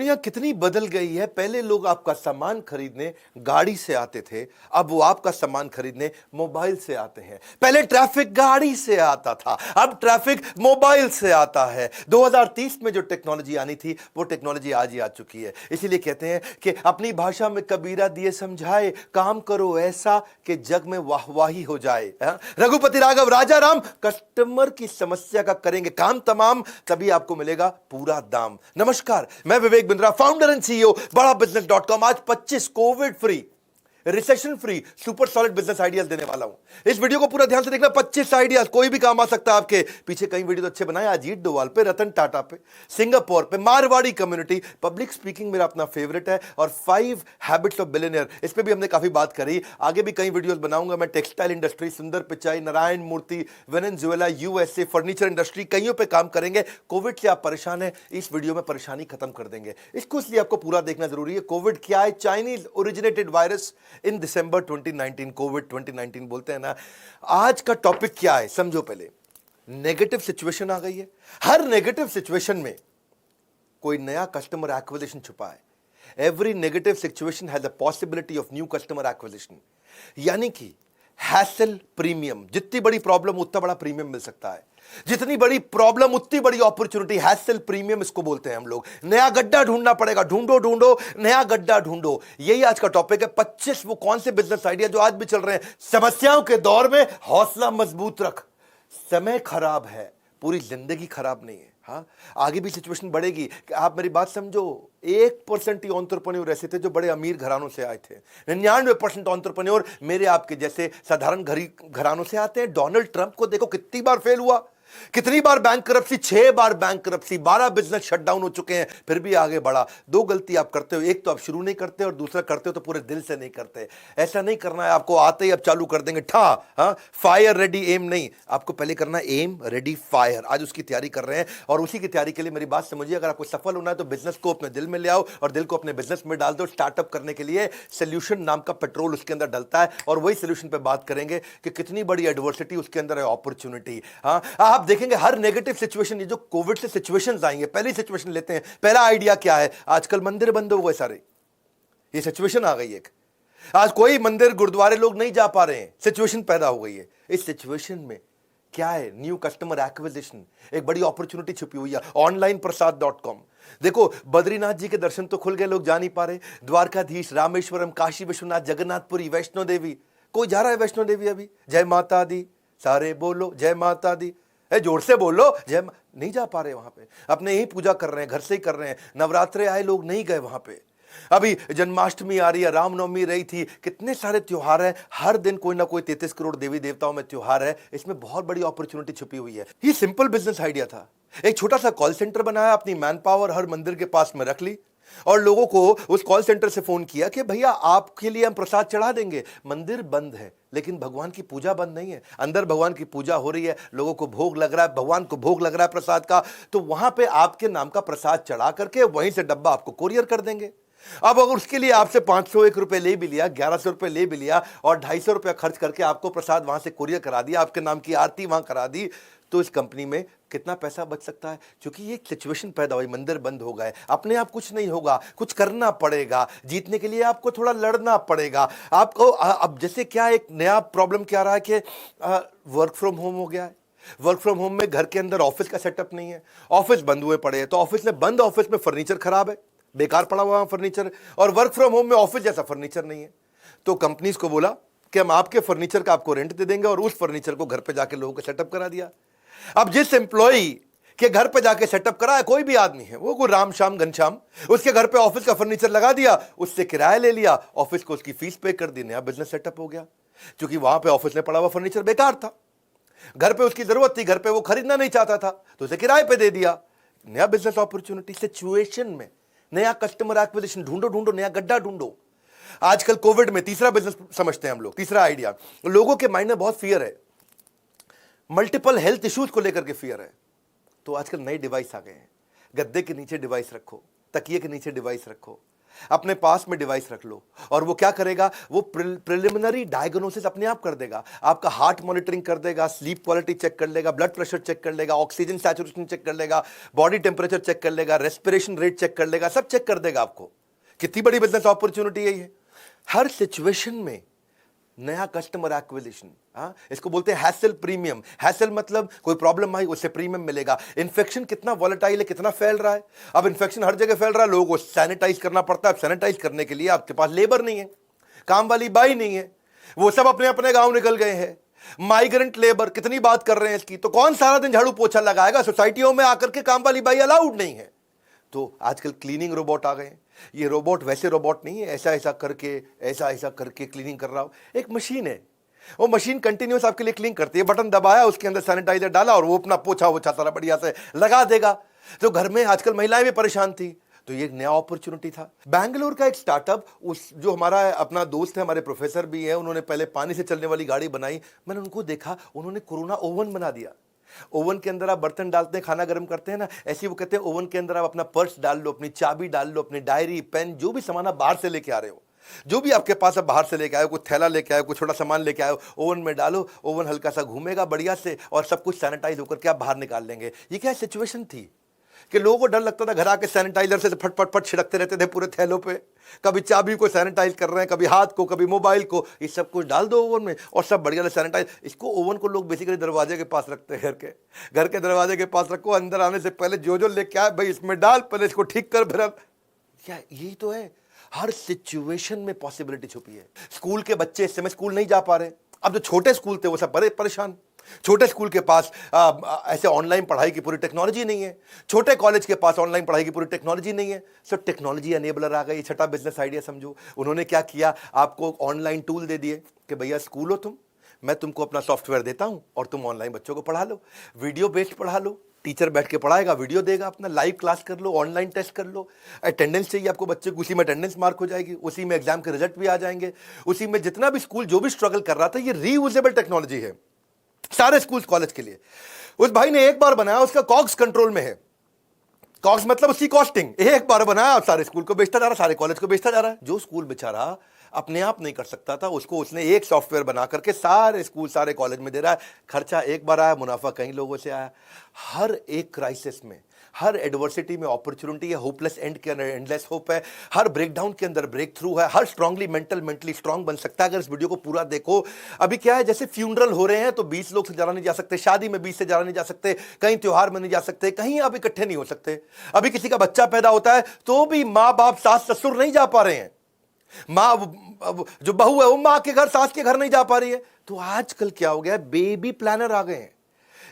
दुनिया कितनी बदल गई है। पहले लोग आपका सामान खरीदने गाड़ी से आते थे, अब वो आपका सामान खरीदने मोबाइल से आते हैं। पहले ट्रैफिक गाड़ी से आता था, अब ट्रैफिक मोबाइल से आता है। 2030 में जो टेक्नोलॉजी आनी थी वो टेक्नोलॉजी आज ही आ चुकी है। इसीलिए कहते हैं कि अपनी भाषा में कबीरा दिए समझाए, काम करो ऐसा कि जग में वाहवाही हो जाए। रघुपति राघव राजा राम, कस्टमर की समस्या का करेंगे काम तमाम, तभी आपको मिलेगा पूरा दाम। नमस्कार, मैं Vivek Bindra, founder and CEO बड़ा बिजनेस .com। आज 25 Covid free, recession free, super solid business ideas देने वाला हूं। इस वीडियो को पूरा ध्यान से देखना। 25 आइडियाज, कोई भी काम आ सकता है आपके। पीछे कई वीडियो तो अच्छे बनाए, अजीत डोवाल पे, रतन टाटा पे, सिंगापुर पे, मारवाड़ी कम्युनिटी, पब्लिक स्पीकिंग मेरा अपना फेवरेट है, और 5 हैबिट्स ऑफ बिलियनियर, इस पे भी हमने काफी बात करी। आगे भी कई वीडियोस बनाऊंगा मैं। टेक्सटाइल इंडस्ट्री, सुंदर पिचाई, नारायण मूर्ति, वेनेजुएला, यूएसए, फर्नीचर इंडस्ट्री, कईयों पे काम करेंगे। कोविड से आप परेशान हैं, इस वीडियो में परेशानी खत्म कर देंगे। इसको इसलिए आपको पूरा देखना जरूरी है। कोविड क्या है? Chinese originated virus in December 2019, Covid 2019 बोलते हैं ना। आज का टॉपिक क्या है समझो। पहले नेगेटिव सिचुएशन आ गई है। हर नेगेटिव सिचुएशन में कोई नया कस्टमर एक्विजिशन छुपा है। Every negative situation has a possibility of new customer acquisition. यानी कि हैसल प्रीमियम, जितनी बड़ी प्रॉब्लम उतना बड़ा प्रीमियम मिल सकता है, जितनी बड़ी प्रॉब्लम उतनी बड़ी अपॉर्चुनिटी। हैसल प्रीमियम इसको बोलते हैं हम लोग। नया गड्ढा ढूंढना पड़ेगा, ढूंढो ढूंढो नया गड्ढा ढूंढो। यही आज का टॉपिक है। 25 वो कौन से बिजनेस आइडिया जो आज भी चल रहे हैं। समस्याओं के दौर में हौसला मजबूत रख। समय खराब है, पूरी जिंदगी खराब नहीं है। हाँ, आगे भी सिचुएशन बढ़ेगी। आप मेरी बात समझो। 1% ही एंटरप्रेन्योर ऐसे थे जो बड़े अमीर घरानों से आए थे। 99% एंटरप्रेन्योर मेरे आपके जैसे साधारण घरानों से आते हैं। डोनाल्ड ट्रंप को देखो कितनी बार फेल हुआ, कितनी बार बैंकरप्सी, 6 बार बैंकरप्सी, 12 बिजनेस शटडाउन हो चुके हैं, फिर भी आगे बढ़ा। 2 गलती आप करते हो, एक तो आप शुरू नहीं करते और दूसरा करते हो तो पूरे दिल से नहीं करते। ऐसा नहीं करना है आपको, आते ही अब चालू कर देंगे ठा। फायर रेडी एम नहीं, आपको पहले करना है एम रेडी फायर। आज उसकी तैयारी कर रहे हैं और उसी की तैयारी के लिए मेरी बात समझिए। अगर आपको सफल होना है तो बिजनेस को अपने दिल में ले आओ और दिल को अपने बिजनेस में डाल दो। स्टार्टअप करने के लिए सोल्यूशन नाम का पेट्रोल उसके अंदर डलता है, और वही सोल्यूशन पे बात करेंगे कि कितनी बड़ी एडवर्सिटी उसके अंदर है, अपॉर्चुनिटी। आप देखेंगे हर नेगेटिव सिचुएशन, ये जो कोविड से सिचुएशंस आई हैं, पहली सिचुएशन लेते हैं। पहला आइडिया क्या है? आजकल मंदिर बंद हो गए सारे, ये सिचुएशन आ गई एक। आज कोई मंदिर गुरुद्वारे लोग नहीं जा पा रहे हैं, सिचुएशन पैदा हो गई है। इस सिचुएशन में क्या है? न्यू कस्टमर एक्विजिशन, एक बड़ी अपॉर्चुनिटी छुपी हुई है। ऑनलाइन प्रसाद.com। देखो, बद्रीनाथ जी के दर्शन तो खुल गए, लोग जा नहीं पा रहे। द्वारकाधीश, रामेश्वरम, काशी विश्वनाथ, जगन्नाथपुरी, वैष्णो देवी। कोई जा रहा है वैष्णो देवी अभी? जय माता दी, सारे बोलो जय माता दी, जोर से बोलो जय। नहीं जा पा रहे वहां पे, अपने ही पूजा कर रहे हैं, घर से ही कर रहे हैं। नवरात्रे आए, लोग नहीं गए वहां पे। अभी जन्माष्टमी आ रही है, रामनवमी रही थी, कितने सारे त्योहार हैं। हर दिन कोई ना कोई 33 करोड़ देवी देवताओं में त्योहार है। इसमें बहुत बड़ी अपॉर्चुनिटी छुपी हुई है। ये सिंपल बिजनेस आइडिया था। एक छोटा सा कॉल सेंटर बनाया, अपनी मैन पावर हर मंदिर के पास में रख ली और लोगों को उस कॉल सेंटर से फोन किया कि भैया आपके लिए हम प्रसाद चढ़ा देंगे। मंदिर बंद है लेकिन भगवान की पूजा बंद नहीं है। अंदर भगवान की पूजा हो रही है, लोगों को भोग लग रहा है, भगवान को भोग लग रहा है प्रसाद का। तो वहां पे आपके नाम का प्रसाद चढ़ा करके वहीं से डब्बा आपको कोरियर कर देंगे। अब अगर उसके लिए आपसे 501 रुपए ले भी लिया, 1100 रुपए ले भी लिया और 250 रुपया खर्च करके आपको प्रसाद वहां से कोरियर करा दिया, आपके नाम की आरती वहां करा दी, तो इस कंपनी में कितना पैसा बच सकता है? क्योंकि ये सिचुएशन पैदा हुई, मंदिर बंद हो गए। अपने आप कुछ नहीं होगा, कुछ करना पड़ेगा। जीतने के लिए आपको थोड़ा लड़ना पड़ेगा आपको। अब जैसे क्या एक नया प्रॉब्लम क्या रहा है कि वर्क फ्रॉम होम हो गया है। वर्क फ्रॉम होम में घर के अंदर ऑफिस का सेटअप नहीं है, ऑफिस बंद हुए पड़े हैं। तो ऑफिस में बंद, ऑफिस में फर्नीचर खराब है, बेकार पड़ा हुआ फर्नीचर, और वर्क फ्रॉम होम में ऑफिस जैसा फर्नीचर नहीं है। तो कंपनीज को बोला कि हम आपके फर्नीचर का आपको रेंट दे देंगे, और उस फर्नीचर को घर पे जाके लोगों को सेटअप करा दिया। अब जिस एम्प्लॉई के घर पे जाके सेटअप करा है, कोई भी आदमी है, वो कोई राम शाम घनश्याम, उसके घर पे ऑफिस का फर्नीचर लगा दिया, उससे किराया ले लिया, ऑफिस को उसकी फीस पे कर दी, नया बिजनेस सेटअप हो गया। क्योंकि वहां पे ऑफिस में पड़ा हुआ फर्नीचर बेकार था, घर पे उसकी जरूरत थी, घर पे वो खरीदना नहीं चाहता था, तो उसे किराए पे दे दिया, नया बिजनेस अपॉर्चुनिटी। सिचुएशन में नया कस्टमर एक्विजिशन ढूंढो, ढूंढो नया गड्ढा ढूंढो। आजकल कोविड में तीसरा बिजनेस समझते हैं हम लोग। तीसरा आइडिया, लोगों के माइंड में बहुत फियर है, मल्टीपल हेल्थ इश्यूज को लेकर के फियर है। तो आजकल नए डिवाइस आ गए हैं। गद्दे के नीचे डिवाइस रखो, तकिए के नीचे डिवाइस रखो। अपने पास में डिवाइस रख लो और वो क्या करेगा, वो प्रिलिमिनरी डायग्नोसिस अपने आप कर देगा, आपका हार्ट मॉनिटरिंग कर देगा, स्लीप क्वालिटी चेक कर लेगा, ब्लड प्रेशर चेक कर लेगा, ऑक्सीजन सैचुरेशन चेक कर लेगा, बॉडी टेम्परेचर चेक कर लेगा, रेस्पिरेशन रेट चेक कर लेगा, सब चेक कर देगा आपको। कितनी बड़ी बिजनेस अपॉर्चुनिटी है ये। हर सिचुएशन में नया कस्टमर एक्विजिशन, इसको बोलते हैं हैसल प्रीमियम। हैसल मतलब कोई प्रॉब्लम आई उससे प्रीमियम मिलेगा। इन्फेक्शन कितना वॉलेटाइल है, कितना फैल रहा है। अब इन्फेक्शन हर जगह फैल रहा है, लोगों को सैनिटाइज करना पड़ता है। अब सैनिटाइज करने के लिए आपके पास लेबर नहीं है, काम वाली बाई नहीं है, वो सब अपने अपने गांव निकल गए हैं। माइग्रेंट लेबर, कितनी बात कर रहे हैं इसकी। तो कौन सारा दिन झाड़ू पोछा लगाएगा, सोसाइटियों में आकर के काम वाली बाई अलाउड नहीं है। तो आजकल क्लीनिंग रोबोट आ गए हैं। ये रोबोट वैसे रोबोट नहीं है ऐसा ऐसा करके क्लीनिंग कर रहा हो, एक मशीन है। वो मशीन कंटिन्यूस आपके लिए क्लीन करती है, बटन दबाया, उसके अंदर सैनिटाइजर डाला और वो अपना पोछा वोछा सारा बढ़िया से लगा देगा। तो घर में आजकल महिलाएं भी परेशान थी, तो ये एक नया अपॉर्चुनिटी था। बैंगलोर का एक स्टार्टअप, उस जो हमारा अपना दोस्त है, हमारे प्रोफेसर भी है, उन्होंने पहले पानी से चलने वाली गाड़ी बनाई। मैंने उनको देखा, उन्होंने कोरोना ओवन बना दिया। ओवन के अंदर आप बर्तन डालते हैं, खाना गर्म करते हैं ना, ऐसे वो कहते हैं ओवन के अंदर आप अपना पर्स डाल लो, अपनी चाबी डाल लो, अपनी डायरी पेन, जो भी सामान आप बाहर से लेके आ रहे हो, जो भी आपके पास आप बाहर से लेके आए हो, कुछ थैला लेके आए हो, कुछ छोटा सामान लेके आए हो, ओवन में डालो, ओवन हल्का सा घूमेगा बढ़िया से और सब कुछ सैनिटाइज होकर के आप बाहर निकाल लेंगे। ये क्या सिचुएशन थी कि लोगों को डर लगता था, घर आके सैनिटाइजर से फट फट फट छिड़कते रहते थे पूरे थैलों पे, कभी चाबी को सैनिटाइज कर रहे हैं, कभी हाथ को, कभी मोबाइल को, ये सब कुछ डाल दो ओवन में और सब बढ़िया से सैनिटाइज। इसको ओवन को लोग बेसिकली दरवाजे के पास रखते हैं, घर के दरवाजे के पास रखो, अंदर आने से पहले जो लेके आए भाई इसमें डाल, पहले इसको ठीक कर, फिर क्या यही तो है। हर सिचुएशन में पॉसिबिलिटी छुपी है। स्कूल के बच्चे इस समय स्कूल नहीं जा पा रहे, अब जो छोटे स्कूल थे वो सब बड़े परेशान। छोटे स्कूल के पास ऐसे ऑनलाइन पढ़ाई की पूरी टेक्नोलॉजी नहीं है, छोटे कॉलेज के पास ऑनलाइन पढ़ाई की पूरी टेक्नोलॉजी नहीं है। सो टेक्नोलॉजी एनेबलर आ गई, छठा बिजनेस आइडिया समझो। उन्होंने क्या किया, आपको ऑनलाइन टूल दे दिए कि भैया स्कूल हो तुम, मैं तुमको अपना सॉफ्टवेयर देता हूं और तुम ऑनलाइन बच्चों को पढ़ा लो, वीडियो बेस्ड पढ़ा लो, टीचर बैठ के पढ़ाएगा, वीडियो देगा, अपना लाइव क्लास कर लो, ऑनलाइन टेस्ट कर लो। अटेंडेंस चाहिए आपको बच्चे को, उसी में अटेंडेंस मार्क हो जाएगी, उसी में एग्जाम के रिजल्ट भी आ जाएंगे, उसी में जितना भी स्कूल जो भी स्ट्रगल कर रहा था, ये रीयूजेबल टेक्नोलॉजी है सारे स्कूल कॉलेज के लिए। उस भाई ने एक बार बनाया, उसका कॉग्स कंट्रोल में है। कॉग्स मतलब उसकी कॉस्टिंग, एक बार बनाया और सारे स्कूल को बेचता जा रहा, सारे कॉलेज को बेचता जा रहा है। जो स्कूल बेचारा अपने आप नहीं कर सकता था, उसको उसने एक सॉफ्टवेयर बना करके सारे स्कूल सारे कॉलेज में दे रहा है। खर्चा एक बार आया, मुनाफा कई लोगों से आया। हर एक क्राइसिस में, हर एडवर्सिटी में अपॉर्चुनिटी है, होपलेस एंड के अंदर एंडलेस होप है, हर ब्रेकडाउन के अंदर ब्रेक थ्रू है, हर स्ट्रांगली मेंटली स्ट्रांग बन सकता है अगर इस वीडियो को पूरा देखो। अभी क्या है, जैसे फ्यूनरल हो रहे हैं तो 20 लोग से ज्यादा नहीं जा सकते, शादी में 20 से ज्यादा नहीं जा सकते, कहीं त्योहार में नहीं जा सकते, कहीं आप इकट्ठे नहीं हो सकते। अभी किसी का बच्चा पैदा होता है तो भी माँ बाप सास ससुर नहीं जा पा रहे हैं, माँ जो बहू है वो माँ के घर सास के घर नहीं जा पा रही है। तो आजकल क्या हो गया, बेबी प्लानर आ गए हैं।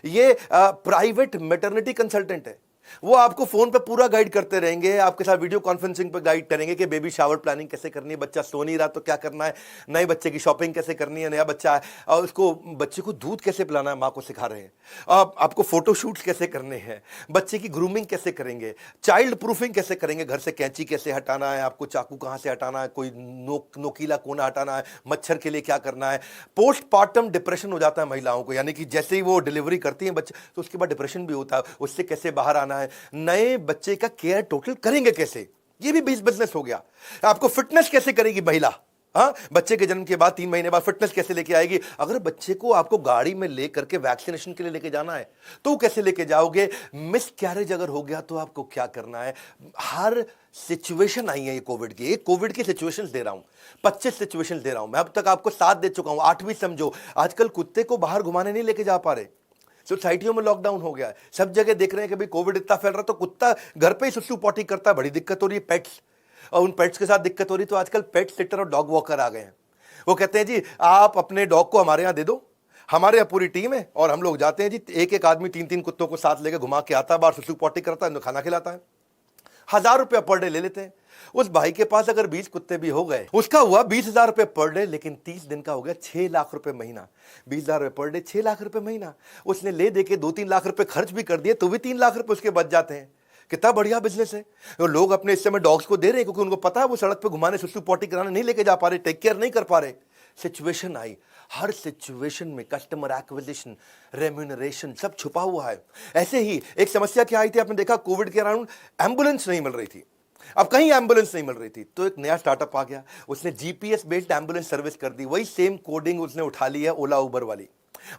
ये प्राइवेट मैटरनिटी कंसल्टेंट है, वो आपको फोन पे पूरा गाइड करते रहेंगे, आपके साथ वीडियो कॉन्फ्रेंसिंग पे गाइड करेंगे कि बेबी शावर प्लानिंग कैसे करनी है, बच्चा सो नहीं रहा तो क्या करना है, नए बच्चे की शॉपिंग कैसे करनी है, नया बच्चा है और उसको बच्चे को दूध कैसे पिलाना है, माँ को सिखा रहे हैं। आपको फोटोशूट्स कैसे करने हैं, बच्चे की ग्रूमिंग कैसे करेंगे, चाइल्ड प्रूफिंग कैसे करेंगे, घर से कैंची कैसे हटाना है, आपको चाकू कहाँ से हटाना है, कोई नोकीला कोना हटाना है, मच्छर के लिए क्या करना है। पोस्टपार्टम डिप्रेशन हो जाता है महिलाओं को, यानी कि जैसे ही वो डिलीवरी करती हैं बच्चे तो उसके बाद डिप्रेशन भी होता है, उससे कैसे बाहर आना है। नए बच्चे का केयर टोटल करेंगे कैसे, ये भी बिजनेस हो गया। आपको फिटनेस कैसे करेगी महिला, बच्चे के जन्म के बाद 3 महीने बाद फिटनेस कैसे लेके आएगी। अगर बच्चे को आपको गाड़ी में लेकर के वैक्सीनेशन के लिए लेके जाना है तो कैसे लेके जाओगे। मिस कैरेज अगर हो गया तो आपको क्या करना है। हर सिचुएशन आई है ये कोविड की, एक कोविड की सिचुएशंस दे रहा हूं, 25 सिचुएशंस दे रहा हूं मैं, अब तक आपको 7 दे चुका हूं, 8वीं समझो। आजकल कुत्ते को बाहर घुमाने नहीं लेके जा पा रहे, सोसाइटियों में लॉकडाउन हो गया है, सब जगह देख रहे हैं कि भाई कोविड इतना फैल रहा तो कुत्ता घर पे ही सुसु पॉटी करता है, बड़ी दिक्कत हो रही है। पेट्स, और उन पेट्स के साथ दिक्कत हो रही, तो आजकल पेट सिटर और डॉग वॉकर आ गए हैं। वो कहते हैं जी आप अपने डॉग को हमारे यहाँ दे दो, हमारे यहाँ पूरी टीम है और हम लोग जाते हैं जी, एक आदमी 3 कुत्तों को साथ लेकर घुमा के आता है, बाहर सुसु पॉटी करता है, खाना खिलाता है, 1000 रुपया पर डे ले लेते हैं। उस भाई के पास अगर 20 कुत्ते भी हो गए, उसका हुआ 20,000 रुपए पर डे, लेकिन 30 दिन का हो गया 6 लाख रुपए महीना। 20,000 रुपए पर डे, 6 लाख रुपए महीना। उसने ले दे के 2-3 लाख रुपए खर्च भी कर दिए तो भी 3 लाख रुपए उसके बच जाते हैं। कितना बढ़िया बिजनेस है। तो लोग अपने इस समय डॉग्स को दे रहे हैं क्योंकि उनको पता है वो सड़क पे घुमाने, सुसु पॉटी कराने नहीं लेके जा पा रहे, टेक केयर नहीं कर पा रहे। सिचुएशन आई, हर सिचुएशन में कस्टमर एक्विजिशन, रेम्यूनरेशन सब छुपा हुआ है। ऐसे ही एक समस्या क्या आई थी, आपने देखा कोविड के अराउंड एम्बुलेंस नहीं मिल रही थी। अब कहीं एम्बुलेंस नहीं मिल रही थी तो एक नया स्टार्टअप आ गया, उसने जीपीएस बेस्ड एम्बुलेंस सर्विस कर दी। वही सेम कोडिंग उसने उठा ली है ओला उबर वाली,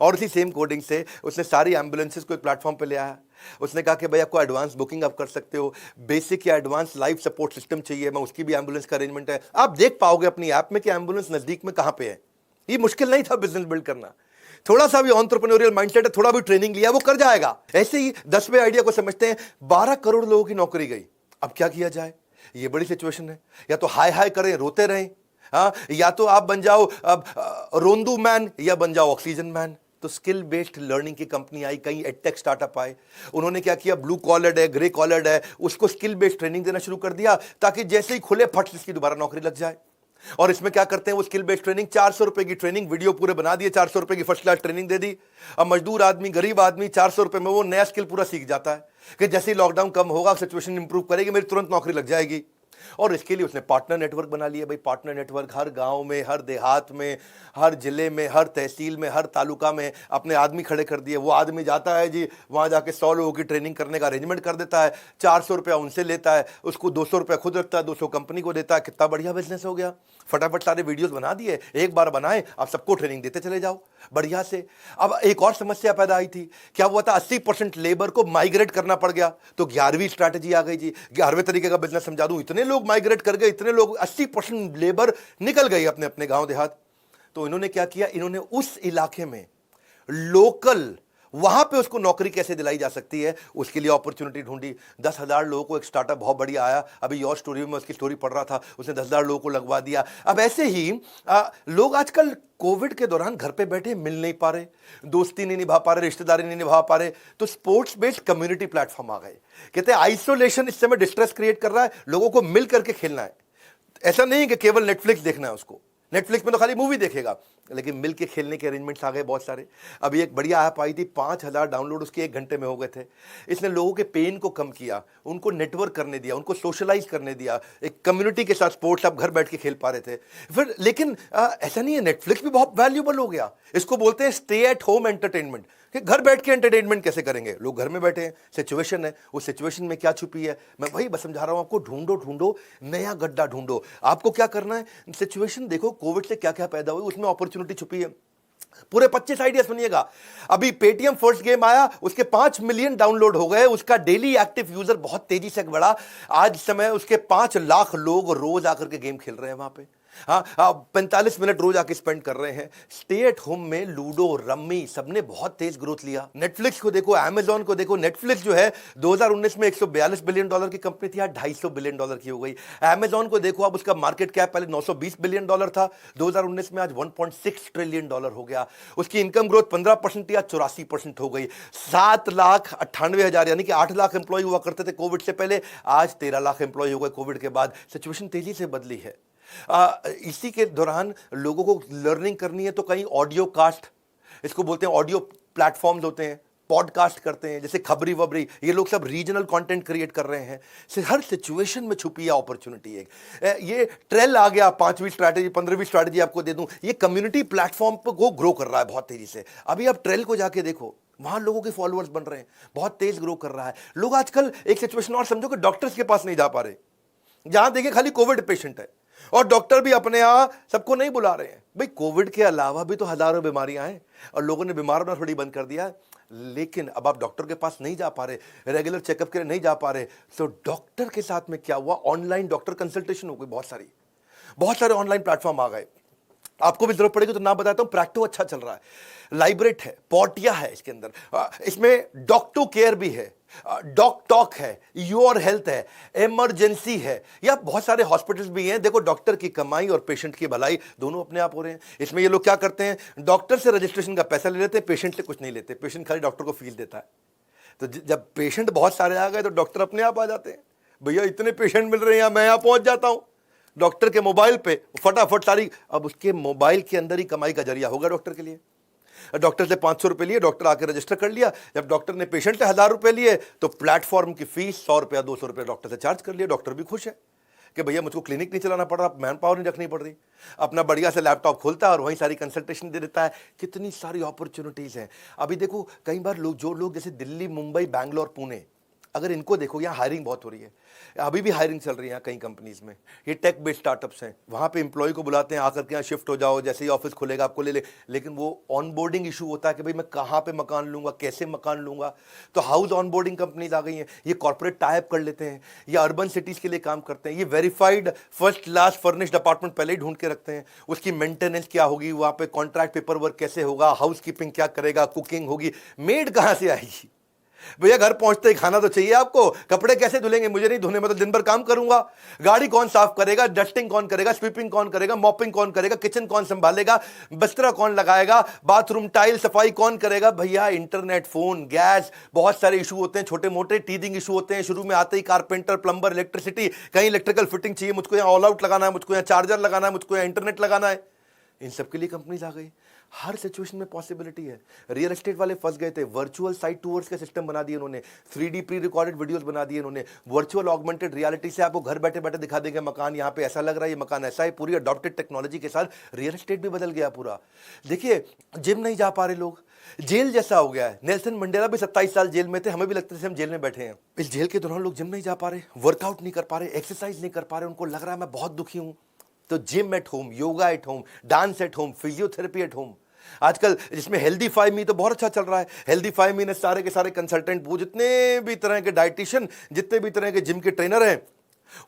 और उसी सेम कोडिंग से उसने सारी एम्बुलेंसेज को एक प्लेटफॉर्म पे ले आया। उसने कहा कि भाई आपको एडवांस बुकिंग आप कर सकते हो, बेसिक या एडवांस लाइफ सपोर्ट सिस्टम चाहिए, मैं उसकी भी एम्बुलेंस का अरेंजमेंट है। आप देख पाओगे अपनी ऐप में कि एम्बुलेंस नजदीक में कहां पे है। ये मुश्किल नहीं था बिजनेस बिल्ड करना, थोड़ा सा भी एंटरप्रेन्योरियल माइंडसेट है, थोड़ा भी ट्रेनिंग लिया वो कर जाएगा। ऐसे ही 10वें आइडिया को समझते हैं, 12 करोड़ लोगों की नौकरी गई। अब क्या किया जाए, ये बड़ी सिचुएशन है। या तो हाय हाय करें रोते रहें, हाँ, या तो आप बन जाओ अब रोंदू मैन या बन जाओ ऑक्सीजन मैन। तो स्किल बेस्ड लर्निंग की कंपनी आई, कई एडटेक स्टार्टअप आए। उन्होंने क्या किया, ब्लू कॉलर्ड है, ग्रे कॉलर्ड है, उसको स्किल बेस्ड ट्रेनिंग देना शुरू कर दिया ताकि जैसे ही खुले फट इसकी दोबारा नौकरी लग जाए। और इसमें क्या करते हैं वो स्किल बेस्ड ट्रेनिंग, 400 रुपए की ट्रेनिंग, वीडियो पूरे बना दिए, 400 रुपए की फर्स्ट क्लास ट्रेनिंग दे दी। अब मजदूर आदमी, गरीब आदमी 400 रुपए में वो नया स्किल पूरा सीख जाता है कि जैसे ही लॉकडाउन कम होगा, सिचुएशन इंप्रूव करेगी, मेरी तुरंत नौकरी लग जाएगी। और इसके लिए उसने पार्टनर नेटवर्क बना लिया। भाई पार्टनर नेटवर्क हर गांव में, हर देहात में, हर जिले में, हर तहसील में, हर तालुका में अपने आदमी खड़े कर दिए। वो आदमी जाता है जी वहां जाके 100 लोगों की ट्रेनिंग करने का अरेंजमेंट कर देता है, 400 रुपया उनसे लेता है, उसको 200 रुपया खुद रखता है, 200 कंपनी को देता है। कितना बढ़िया बिजनेस हो गया। फटाफट सारे वीडियोस बना दिए, एक बार बनाए, आप सबको ट्रेनिंग देते चले जाओ बढ़िया से। अब एक और समस्या पैदा आई थी, क्या हुआ था, 80% लेबर को माइग्रेट करना पड़ गया। तो 11वीं स्ट्रैटेजी आ गई जी, 11वें तरीके का बिजनेस समझा दूं। इतने लोग माइग्रेट कर गए, इतने लोग, 80% लेबर निकल गई अपने अपने गांव देहात। तो इन्होंने क्या किया, इन्होंने उस इलाके में लोकल, वहां पे उसको नौकरी कैसे दिलाई जा सकती है, उसके लिए अपॉर्चुनिटी ढूंढी। 10,000 लोगों को, एक स्टार्टअप बहुत बढ़िया आया, अभी योर स्टोरी में उसकी स्टोरी पढ़ रहा था, उसने 10,000 लोगों को लगवा दिया। अब ऐसे ही लोग आजकल कोविड के दौरान घर पे बैठे मिल नहीं पा रहे, दोस्ती नहीं निभा पा रहे, रिश्तेदारी नहीं निभा पा रहे, तो स्पोर्ट्स बेस्ड कम्युनिटी प्लेटफॉर्म आ गए। कहते हैं आइसोलेशन इस समय डिस्ट्रेस क्रिएट कर रहा है, लोगों को मिल करके खेलना है। ऐसा नहीं है कि केवल नेटफ्लिक्स देखना है उसको, नेटफ्लिक्स में तो खाली मूवी देखेगा, लेकिन मिल के खेलने के अरेंजमेंट्स आ गए बहुत सारे। अभी एक बढ़िया ऐप आई थी, 5,000 डाउनलोड उसके 1 घंटे में हो गए थे। इसने लोगों के पेन को कम किया, उनको नेटवर्क करने दिया, उनको सोशलाइज करने दिया, एक कम्युनिटी के साथ स्पोर्ट्स आप घर बैठ के खेल पा रहे थे। फिर लेकिन ऐसा नहीं है, नेटफ्लिक्स भी बहुत वैल्यूबल हो गया। इसको बोलते हैं स्टे एट होम एंटरटेनमेंट, कि घर बैठ के एंटरटेनमेंट कैसे करेंगे, लोग घर में बैठे हैं, सिचुएशन है, उस सिचुएशन में क्या छुपी है, मैं वही बस समझा रहा हूं आपको। ढूंढो ढूंढो, नया गड्ढा ढूंढो। आपको क्या करना है, सिचुएशन देखो कोविड से क्या क्या पैदा हुई, उसमें अपॉर्चुनिटी छुपी है। पूरे 25 आइडिया सुनिएगा। अभी पेटीएम फर्स्ट गेम आया, उसके 5 मिलियन डाउनलोड हो गए, उसका डेली एक्टिव यूजर बहुत तेजी से बढ़ा। आज समय उसके 5 लाख लोग रोज आकर के गेम खेल रहे हैं वहां पे। हाँ, 45 मिनट रोज आके स्पेंड कर रहे हैं। स्टे एट होम में लूडो, रम्मी, सबने बहुत तेज ग्रोथ लिया। नेटफ्लिक्स को देखो, अमेजॉन को देखो। नेटफ्लिक्स जो है 2019 में $142 बिलियन की कंपनी थी, आज $250 बिलियन की हो गई। अमेजॉन को देखो, अब उसका मार्केट कैप पहले $920 बिलियन था, 2019 में आज $1.6 ट्रिलियन हो गया। उसकी इनकम ग्रोथ 15% या 84% हो गई। 7,98,000 यानी कि 8 लाख एम्प्लॉय हुआ करते थे कोविड से पहले, आज 13 लाख एम्प्लॉय हो गए कोविड के बाद। सिचुएशन तेजी से बदली है। इसी के दौरान लोगों को लर्निंग करनी है तो कहीं ऑडियो कास्ट, इसको बोलते हैं, ऑडियो प्लेटफॉर्म्स होते हैं, पॉडकास्ट करते हैं, जैसे खबरी वबरी, ये लोग सब रीजनल कंटेंट क्रिएट कर रहे हैं। हर सिचुएशन में छुपी है अपॉर्चुनिटी। एक ये ट्रेल आ गया, 5वीं स्ट्रैटेजी, 15वीं स्ट्रैटेजी आपको दे दूं, ये कम्युनिटी प्लेटफॉर्म को ग्रो कर रहा है बहुत तेजी से। अभी आप ट्रेल को जाके देखो, वहां लोगों के फॉलोअर्स बन रहे हैं, बहुत तेज ग्रो कर रहा है। लोग आजकल, एक सिचुएशन और समझो कि डॉक्टर्स के पास नहीं जा पा रहे, जहां देखिए खाली कोविड पेशेंट है, और डॉक्टर भी अपने यहां सबको नहीं बुला रहे हैं। भाई कोविड के अलावा भी तो हजारों बीमारियां हैं, और लोगों ने बीमार होना थोड़ी बंद कर दिया है। लेकिन अब आप डॉक्टर के पास नहीं जा पा रहे, रेगुलर चेकअप के लिए नहीं जा पा रहे, तो डॉक्टर के साथ में क्या हुआ, ऑनलाइन डॉक्टर कंसल्टेशन हो गई। बहुत सारे ऑनलाइन प्लेटफॉर्म आ गए। आपको भी जरूरत पड़ेगी तो नाम बताता हूं, प्रैक्टो अच्छा चल रहा है, लाइब्रेट है, पोर्टिया है इसके अंदर, इसमें डॉक्टो केयर भी है, डॉक टॉक है, योर हेल्थ है, इमरजेंसी है, या बहुत सारे हॉस्पिटल्स भी हैं। देखो, डॉक्टर की कमाई और पेशेंट की भलाई दोनों अपने आप हो रहे हैं। इसमें ये लोग क्या करते हैं, डॉक्टर से रजिस्ट्रेशन का पैसा ले लेते हैं, पेशेंट से कुछ नहीं लेते, पेशेंट खाली डॉक्टर को फीस देता है। तो जब पेशेंट बहुत सारे आ गए तो डॉक्टर अपने आप आ जाते हैं, भैया इतने पेशेंट मिल रहे हैं, मैं यहां पहुंच जाता हूं। डॉक्टर के मोबाइल पे फटाफट सारी, अब उसके मोबाइल के अंदर ही कमाई का जरिया होगा डॉक्टर के लिए। डॉक्टर से 500 रुपए लिए, डॉक्टर आकर रजिस्टर कर लिया। जब डॉक्टर ने पेशेंट से 1,000 रुपए लिए तो प्लेटफॉर्म की फीस 100 रुपया 200 रुपया डॉक्टर से चार्ज कर लिया। डॉक्टर भी खुश है कि भैया मुझको क्लिनिक नहीं चलाना पड़ रहा, मैन पावर नहीं रखनी पड़ रही, अपना बढ़िया से लैपटॉप खोलता है और वहीं सारी कंसल्टेशन दे देता है। कितनी सारी अपॉर्चुनिटीज हैं। अभी देखो, कई बार लोग, जो लोग जैसे दिल्ली, मुंबई, बैंगलोर, पुणे, अगर इनको देखो, यहाँ हायरिंग बहुत हो रही है, अभी भी हायरिंग चल रही है यहाँ कई कंपनीज में। ये टेक बेस्ड स्टार्टअप्स हैं, वहाँ पे एम्प्लॉय को बुलाते हैं, आकर के यहाँ शिफ्ट हो जाओ, जैसे ही ऑफिस खुलेगा आपको ले ले। लेकिन वो ऑनबोर्डिंग इशू होता है कि भाई मैं कहाँ पे मकान लूँगा, कैसे मकान लूँगा। तो हाउस ऑनबोर्डिंग कंपनीज आ गई हैं, ये कॉर्पोरेट टाई अप कर लेते हैं, ये अर्बन सिटीज़ के लिए काम करते हैं, ये verified first class furnished apartment पहले ही ढूंढ के रखते हैं। उसकी मेंटेनेंस क्या होगी, वहाँ पे कॉन्ट्रैक्ट पेपर वर्क कैसे होगा, हाउस कीपिंग क्या करेगा, कुकिंग होगी, मेड कहाँ से आएगी। भैया घर पहुंचते ही खाना तो चाहिए आपको, कपड़े कैसे धुलेंगे, मुझे नहीं धोने, मतलब दिन भर काम करूंगा। गाड़ी कौन साफ करेगा, डस्टिंग कौन करेगा, स्वीपिंग कौन करेगा, मॉपिंग कौन करेगा, किचन कौन संभालेगा, बिस्तरा कौन लगाएगा, बाथरूम टाइल सफाई कौन करेगा। भैया इंटरनेट, फोन, गैस, बहुत सारे इशू होते हैं, छोटे मोटे टीदिंग इशू होते हैं। शुरू में आते ही कारपेंटर, प्लंबर, इलेक्ट्रिसिटी, कहीं इलेक्ट्रिकल फिटिंग चाहिए, मुझको यहाँ ऑल आउट लगाना है, मुझको यहाँ चार्जर लगाना है, मुझको यहाँ इंटरनेट लगाना है। इन सब के लिए कंपनीज आ गई। हर सिचुएशन में पॉसिबिलिटी है। रियल एस्टेट वाले फंस गए थे, वर्चुअल साइट टूर्स के सिस्टम बना दिए उन्होंने, 3D प्री रिकॉर्डेड वीडियोस बना दिए उन्होंने, वर्चुअल ऑगमेंटेड रियलिटी से आपको घर बैठे बैठे दिखा देंगे मकान यहाँ पे ऐसा लग रहा है, ये मकान ऐसा है। पूरी अडॉप्टेड टेक्नोलॉजी के साथ रियल एस्टेट भी बदल गया पूरा। देखिए जिम नहीं जा पा रहे लोग, जेल जैसा हो गया है। नेल्सन मंडेला भी 27 साल जेल में थे, हमें भी लगता है हम जेल में बैठे हैं। इस जेल के दौरान लोग जिम नहीं जा पा रहे, वर्कआउट नहीं कर पा रहे, एक्सरसाइज नहीं कर पा रहे, उनको लग रहा है मैं बहुत दुखी हूं। तो gym at home, yoga at home, dance at home, physiotherapy at home. आजकल जिसमें हेल्दीफाई मी तो बहुत अच्छा चल रहा है। हेल्दीफाई मी ने सारे के सारे कंसल्टेंट, वो जितने भी तरह के डाइटिशियन, जितने भी तरह के जिम के ट्रेनर हैं,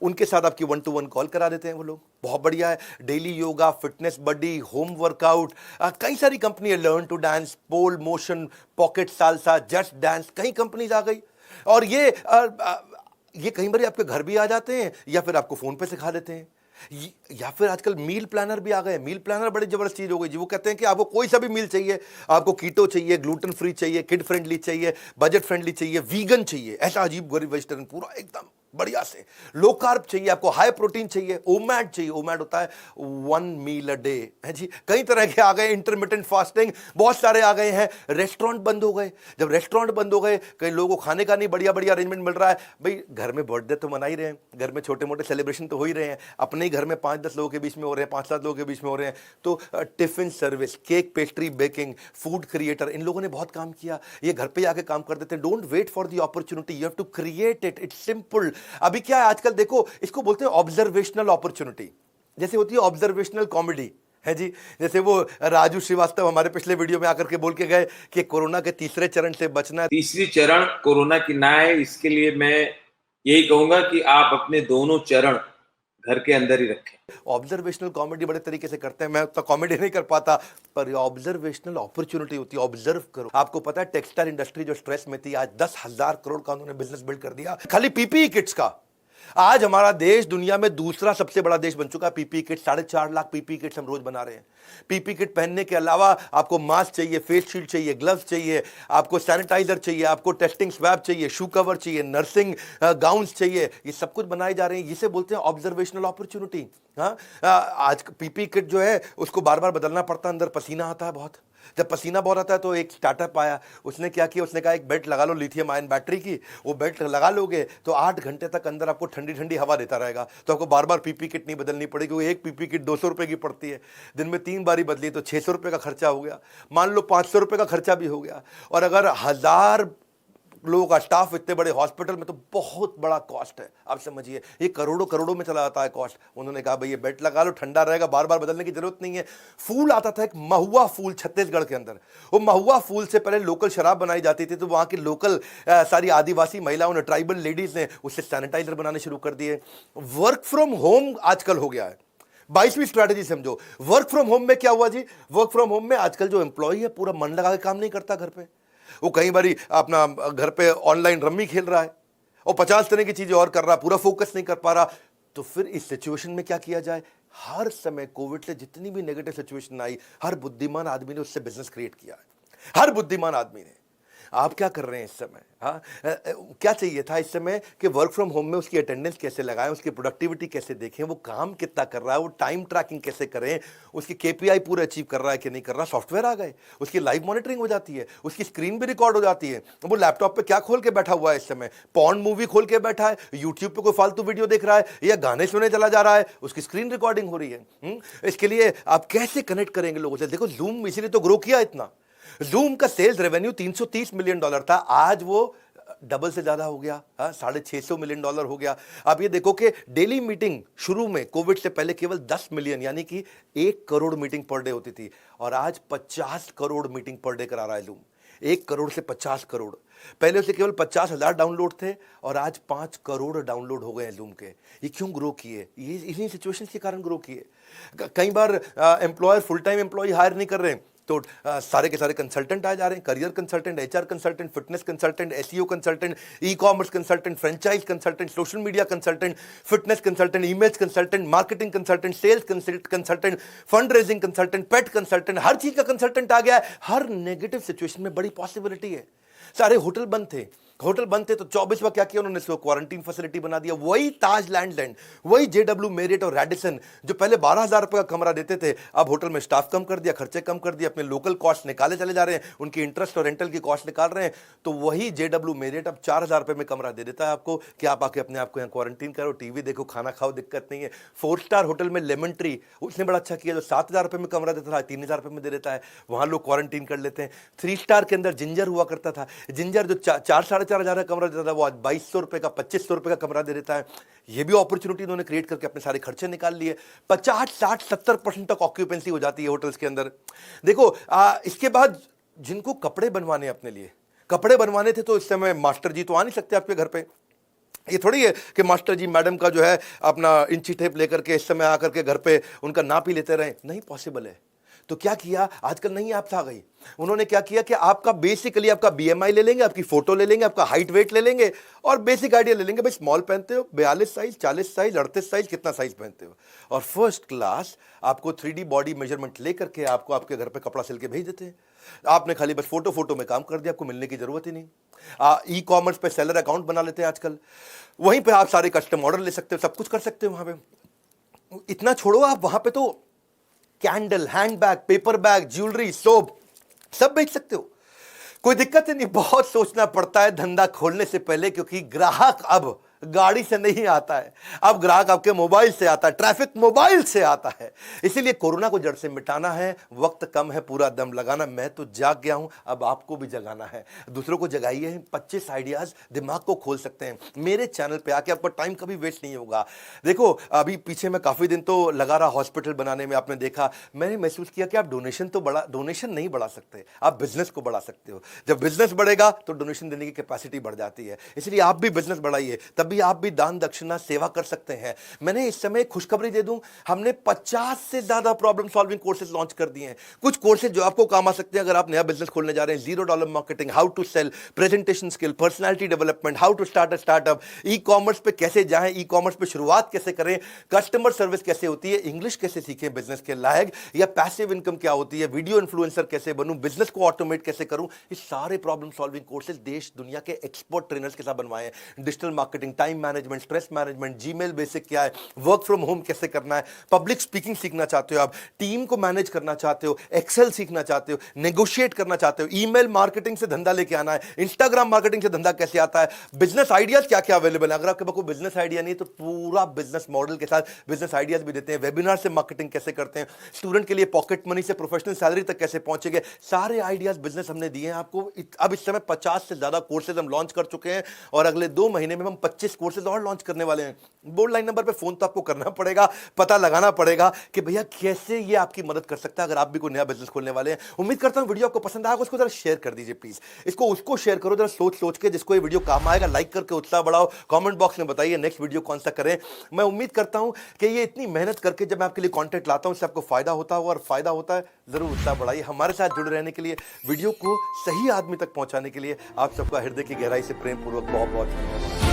उनके साथ आपकी 1-to-1 कॉल करा देते हैं वो लोग। बहुत बढ़िया है। Daily Yoga, Fitness Buddy, Home Workout, कई सारी कंपनी है, Learn to Dance, Pole Motion, Pocket Salsa, Just Dance, कई कंपनीज आ गई। और ये कई बार आपके घर भी आ जाते हैं या फिर आपको फोन पे सिखा देते हैं। या फिर आजकल मील प्लानर भी आ गए। मील प्लानर बड़ी जबरदस्त चीज हो गई जी। वो कहते हैं कि आपको कोई सा भी मील चाहिए, आपको कीटो चाहिए, ग्लूटेन फ्री चाहिए, किड फ्रेंडली चाहिए, बजट फ्रेंडली चाहिए, वीगन चाहिए, ऐसा अजीब गरीब वेजिटेरियन पूरा एकदम बढ़िया से, लो कार्ब चाहिए, आपको हाई प्रोटीन चाहिए, ओमैड चाहिए। ओमैड होता है 1 मील अ डे है जी। कई तरह के आ गए, इंटरमिटेंट फास्टिंग बहुत सारे आ गए हैं। रेस्टोरेंट बंद हो गए। जब रेस्टोरेंट बंद हो गए, कई लोगों को खाने का नहीं बढ़िया बढ़िया अरेंजमेंट मिल रहा है। भाई घर में बर्थडे तो मना ही रहे हैं, घर में छोटे मोटे सेलिब्रेशन तो हो ही रहे हैं, अपने ही घर में 5-10 लोगों के बीच में हो रहे हैं, 5-7 लोगों के बीच में हो रहे हैं। तो tiffin service, cake, pastry, baking, food creator, इन लोगों ने बहुत काम किया। ये घर पे आके काम कर देते हैं। Don't wait for the opportunity, you have to create it, it's simple. अभी क्या है आजकल देखो, इसको बोलते हैं ऑब्जर्वेशनल अपॉर्चुनिटी। जैसे होती है ऑब्जर्वेशनल कॉमेडी है जी। जैसे वो राजू श्रीवास्तव हमारे पिछले वीडियो में आकर के बोल के गए कि कोरोना के तीसरे चरण से बचना है। तीसरी चरण कोरोना की ना है, इसके लिए मैं यही कहूंगा कि आप अपने दोनों चरण घर के अंदर ही रखें। ऑब्जर्वेशनल कॉमेडी बड़े तरीके से करते हैं, मैं तो कॉमेडी नहीं कर पाता, पर ऑब्जर्वेशनल अपॉर्चुनिटी होती है। ऑब्जर्व करो। आपको पता है टेक्सटाइल इंडस्ट्री जो स्ट्रेस में थी, आज 10,000 करोड़ का उन्होंने बिजनेस बिल्ड कर दिया खाली पीपीई किट्स का। आज हमारा देश दुनिया में दूसरा सबसे बड़ा देश बन चुका है। PPE kit 4.5 lakh PPE kits हम रोज बना रहे हैं। पीपी किट पहनने के अलावा आपको मास्क चाहिए, फेस शील्ड चाहिए, ग्लव्स चाहिए, आपको सैनिटाइजर चाहिए, आपको टेस्टिंग स्वैब चाहिए, शू कवर चाहिए, नर्सिंग गाउन्स चाहिए। ये सब कुछ बनाए जा रहे हैं। जिसे बोलते हैं ऑब्जर्वेशनल अपॉर्चुनिटी। हाँ, आज पीपी किट जो है उसको बार बार बदलना पड़ता है, अंदर पसीना आता है बहुत। जब पसीना बहुत आता है तो एक स्टार्टअप आया, उसने क्या किया, उसने कहा एक बेल्ट लगा लो लिथियम आयन बैटरी की। वो बेल्ट लगा लोगे तो 8 घंटे तक अंदर आपको ठंडी ठंडी हवा देता रहेगा। तो आपको बार बार पीपी किट नहीं बदलनी पड़ेगी। वो एक पीपी किट 200 रुपए की पड़ती है, दिन में 3 बारी बदली तो 600 रुपए का खर्चा हो गया। मान लो 500 रुपए का खर्चा भी हो गया। और अगर 1000 लोगों का स्टाफ इतने बड़े हॉस्पिटल में, तो बहुत बड़ा कॉस्ट है। आप समझिए ये करोड़ों करोड़ों में चला जाता है कॉस्ट। उन्होंने कहा भाई ये बेल्ट लगा लो, ठंडा रहेगा, बार बार बदलने की जरूरत नहीं है। फूल आता था एक महुआ फूल छत्तीसगढ़ के अंदर। वो महुआ फूल से पहले लोकल शराब बनाई जाती थी, तो वहां की लोकल सारी आदिवासी महिलाओं ने, ट्राइबल लेडीज ने उससे सैनिटाइजर बनाने शुरू कर दिए। वर्क फ्रॉम होम आजकल हो गया है। 22वीं स्ट्रैटेजी समझो। वर्क फ्रॉम होम में क्या हुआ जी, वर्क फ्रॉम होम में आजकल जो एम्प्लॉय है पूरा मन लगा के काम नहीं करता घर पे। वो कई बारी अपना घर पे ऑनलाइन रम्मी खेल रहा है और 50 तरह की चीजें और कर रहा है, पूरा फोकस नहीं कर पा रहा। तो फिर इस सिचुएशन में क्या किया जाए। हर समय कोविड से जितनी भी नेगेटिव सिचुएशन आई, हर बुद्धिमान आदमी ने उससे बिजनेस क्रिएट किया है। हर बुद्धिमान आदमी ने। आप क्या कर रहे हैं इस समय? हाँ, क्या चाहिए था इस समय कि वर्क फ्रॉम होम में उसकी अटेंडेंस कैसे लगाएं, उसकी प्रोडक्टिविटी कैसे देखें, वो काम कितना कर रहा है, वो टाइम ट्रैकिंग कैसे करें, उसकी केपीआई पूरा अचीव कर रहा है कि नहीं कर रहा। सॉफ्टवेयर आ गए, उसकी लाइव मॉनिटरिंग हो जाती है, उसकी स्क्रीन भी रिकॉर्ड हो जाती है। वो लैपटॉप पे क्या खोल के बैठा हुआ है इस समय, पॉर्न मूवी खोल के बैठा है, यूट्यूब पे कोई फालतू वीडियो देख रहा है या गाने सुने चला जा रहा है, उसकी स्क्रीन रिकॉर्डिंग हो रही है। इसके लिए आप कैसे कनेक्ट करेंगे लोगों से? देखो जूम इसीलिए तो ग्रो किया इतना। जूम का सेल्स रेवेन्यू $330 मिलियन था, आज वो डबल से ज्यादा हो गया, $650 मिलियन हो गया। आप ये देखो कि डेली मीटिंग शुरू में कोविड से पहले केवल 10 मिलियन यानी कि 1 करोड़ मीटिंग पर डे होती थी, और आज 50 करोड़ मीटिंग पर डे करा रहा है Zoom। 1 करोड़ से 50 करोड़। पहले उसे केवल 50,000 डाउनलोड थे और आज 5 करोड़ डाउनलोड हो गए हैं Zoom के। ये क्यों ग्रो किए? ये इन्हीं सिचुएशंस के कारण ग्रो किए। कई बार employer full time employ hire नहीं कर रहे हैं, तो सारे के सारे कंसल्टेंट आ जा रहे हैं, career consultant, HR consultant, fitness consultant, SEO consultant, e commerce consultant, franchise consultant, social media consultant, fitness consultant, image consultant, marketing consultant, sales consultant, fund raising consultant, pet consultant, हर चीज का कंसल्टेंट आ गया है। हर negative situation में बड़ी possibility है। सारे hotel बंद थे, तो 24वां क्या किया उन्होंने? इसको क्वारंटीन फैसिलिटी बना दिया। वही ताज लैंड, वही जेडब्ल्यू मेरिट और रैडिसन जो पहले 12,000 रुपए का कमरा देते थे, अब होटल में स्टाफ कम कर दिया, खर्चे कम कर दिया, अपने लोकल कॉस्ट निकाले चले जा रहे हैं, उनकी इंटरेस्ट और रेंटल की कॉस्ट निकाल रहे हैं। तो वही जेडब्ल्यू मेरिट अब 4,000 रुपए में कमरा दे देता है आपको कि आप आके अपने आप को यहाँ क्वारंटीन करो, टीवी देखो, खाना खाओ, दिक्कत नहीं है। 4 स्टार होटल में लेमन ट्री, उसने बड़ा अच्छा किया, जो 7,000 रुपए में कमरा देता था 3,000 रुपए में दे देता है, वहां लोग क्वारंटीन कर लेते हैं। 3 स्टार के अंदर जिंजर हुआ करता था, जिंजर जो 4-4,500 का कमरा देता था, वो आज 2,200 रुपए का, 2,500 रुपए का कमरा दे देता है। ये भी अपॉर्चुनिटी उन्होंने क्रिएट करके अपने सारे खर्चे निकाल लिए। 50, 60, 70% तक ऑक्यूपेंसी हो जाती है होटल्स के अंदर। देखो इसके बाद जिनको कपड़े बनवाने अपने लिए कपड़े बनवाने थे, तो इस समय मास्टर जी तो आ नहीं सकते आपके घर पे। ये थोड़ी है कि मास्टर जी मैडम का जो है अपना इंची टेप लेकर के इस समय आकर के घर पे उनका नाप ही लेते रहे, नहीं पॉसिबल है। तो क्या किया, आजकल नई ऐप्स आ गई, उन्होंने क्या किया कि आपका बेसिकली आपका बीएमआई ले लेंगे, आपकी फोटो ले लेंगे, आपका हाइट वेट ले लेंगे और बेसिक आइडिया ले लेंगे, भाई स्मॉल पहनते हो 42 साइज, 40 साइज, 38 साइज, कितना साइज पहनते हो, और फर्स्ट क्लास आपको 3D बॉडी मेजरमेंट लेकर के आपको आपके घर पे कपड़ा सिल के भेज देते हैं। आपने खाली बस फोटो में काम कर दिया, आपको मिलने की जरूरत ही नहीं। ई कॉमर्स पे सेलर अकाउंट बना लेते हैं आजकल, वहीं पे आप सारे कस्टम ऑर्डर ले सकते हो, सब कुछ कर सकते हो वहां पे। इतना छोड़ो, आप वहां पे तो candle, handbag, paper bag, jewellery, soap सब बेच सकते हो, कोई दिक्कत ही नहीं। बहुत सोचना पड़ता है धंधा खोलने से पहले, क्योंकि ग्राहक अब गाड़ी से नहीं आता है, अब ग्राहक आपके मोबाइल से आता है, ट्रैफिक मोबाइल से आता है। इसीलिए कोरोना को जड़ से मिटाना है, वक्त कम है, पूरा दम लगाना। मैं तो जाग गया हूं, अब आपको भी जगाना है, दूसरों को जगाइए। 25 आइडियाज दिमाग को खोल सकते हैं। मेरे चैनल पे आके आपका टाइम कभी वेस्ट नहीं होगा। देखो अभी पीछे मैं काफी दिन तो लगा रहा हॉस्पिटल बनाने में, आपने देखा, मैंने महसूस किया कि आप डोनेशन नहीं बढ़ा सकते, आप बिजनेस को बढ़ा सकते हो। जब बिजनेस बढ़ेगा तो डोनेशन देने की कैपेसिटी बढ़ जाती है। इसलिए आप भी बिजनेस बढ़ाइए, तब भी आप भी दान दक्षिणा सेवा कर सकते हैं। मैंने इस समय खुशखबरी दे दूं, हमने 50 से ज्यादा प्रॉब्लम सॉल्विंग कोर्सेज लॉन्च कर दिए हैं। कुछ कोर्सेज जो आपको काम आ सकते हैं अगर आप नया बिजनेस खोलने जा रहे हैं। $0 marketing, how to sell, presentation skill, personality development, how to start a startup, ecommerce पे कैसे जाएं, ई कॉमर्स पे शुरुआत कैसे करें, कस्टमर सर्विस कैसे होती है, इंग्लिश कैसे सीखें बिजनेस के लायक, या पैसिव इनकम क्या होती है, वीडियो इन्फ्लुएंसर कैसे बनूं, बिजनेस को ऑटोमेट कैसे करूं। ये सारे प्रॉब्लम सॉल्विंग कोर्सेज देश दुनिया के एक्सपर्ट ट्रेनर्स के साथ बनवाए हैं। Digital marketing, time management, stress management, Gmail basic क्या है, वर्क फ्रॉम होम कैसे करना है, पब्लिक स्पीकिंग सीखना चाहते हो आप, टीम को मैनेज करना चाहते हो, एक्सेल सीखना चाहते हो, नेगोशिएट करना चाहते हो, ईमेल मार्केटिंग से धंधा लेके आना है, इंस्टाग्राम मार्केटिंग से धंधा कैसे आता है, बिजनेस आइडियाज क्या क्या अवेलेबल है। अगर आपके पास कोई बिजनेस आइडिया नहीं है तो पूरा बिजनेस मॉडल के साथ बिजनेस आइडियाज भी देते हैं। वेबिनार से मार्केटिंग कैसे करते हैं, स्टूडेंट के लिए पॉकेट मनी से प्रोफेशनल सैलरी तक कैसे पहुंचेंगे, सारे आइडियाज बिजनेस हमने दिए हैं आपको। अब इस समय 50 से ज्यादा कोर्सेज हम लॉन्च कर चुके हैं और अगले 2 महीने में हम 25 कोर्सेज और लॉन्च करने वाले हैं। बोर्ड लाइन नंबर पे फोन तो आपको करना पड़ेगा, पता लगाना पड़ेगा कि भैया कैसे ये आपकी मदद कर सकता है अगर आप भी कोई नया बिजनेस खोलने वाले हैं। उम्मीद करता हूं वीडियो आपको पसंद आएगा, उसको जरा शेयर कर दीजिए प्लीज, इसको उसको शेयर करो जरा सोच के, जिसको ये वीडियो काम आएगा। लाइक करके उत्साह बढ़ाओ, कमेंट बॉक्स में बताइए नेक्स्ट वीडियो कौन सा करें। मैं उम्मीद करता हूं कि ये इतनी मेहनत करके जब मैं आपके लिए कंटेंट लाता हूं इससे आपको फायदा होता हो, और फायदा होता है जरूर उत्साह बढ़ाइए। हमारे साथ जुड़े रहने के लिए, वीडियो को सही आदमी तक पहुंचाने के लिए आप सबका हृदय की गहराई से प्रेम पूर्वक बहुत बहुत धन्यवाद।